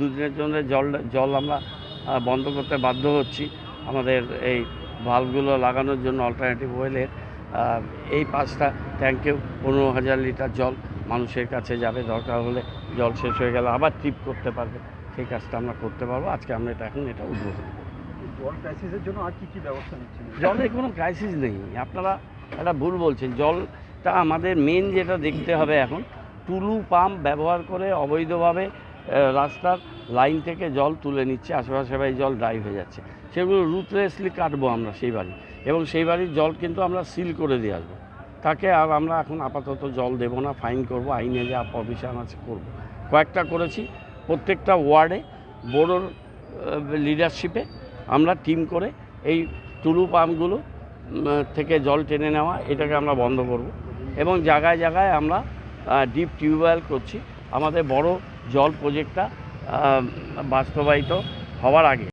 দুদিনের জন্য জল আমরা বন্ধ করতে বাধ্য হচ্ছি। আমাদের এই ভালভগুলো লাগানোর জন্য অল্টারনেটিভ ওয়েলের এই 5টা ট্যাঙ্কেও 15,000 লিটার জল মানুষের কাছে যাবে। দরকার হলে জল শেষ হয়ে গেলে আবার ট্রিপ করতে পারবে, সেই কাজটা আমরা করতে পারবো। আজকে আমরা এটা উদ্বোধন করব। জল ক্রাইসিসের জন্য আর কি ব্যবস্থা নিচ্ছেন? জলের কোনো ক্রাইসিস নেই, আপনারা একটা ভুল বলছেন। জলটা আমাদের মেন যেটা দেখতে হবে এখন, টুলু পাম্প ব্যবহার করে অবৈধভাবে রাস্তার লাইন থেকে জল তুলে নিচ্ছে, আশেপাশে বাড়ি জল ড্রাই হয়ে যাচ্ছে। সেগুলো রুথলেসলি কাটবো আমরা সেই বাড়ি, এবং সেই বাড়ির জল কিন্তু আমরা সিল করে দিয়ে আসবো। তাকে আর আমরা এখন আপাতত জল দেবো না, ফাইন করব, আইনে যা প্রভিশন আছে করব। কয়েকটা করেছি, প্রত্যেকটা ওয়ার্ডে বড়োর লিডারশিপে আমরা টিম করে এই টুলু পাম্পগুলো থেকে জল টেনে নেওয়া এটাকে আমরা বন্ধ করব, এবং জায়গায় জায়গায় আমরা ডিপ টিউবওয়েল করছি। আমাদের বড় জল প্রজেক্টটা বাস্তবায়িত হওয়ার আগে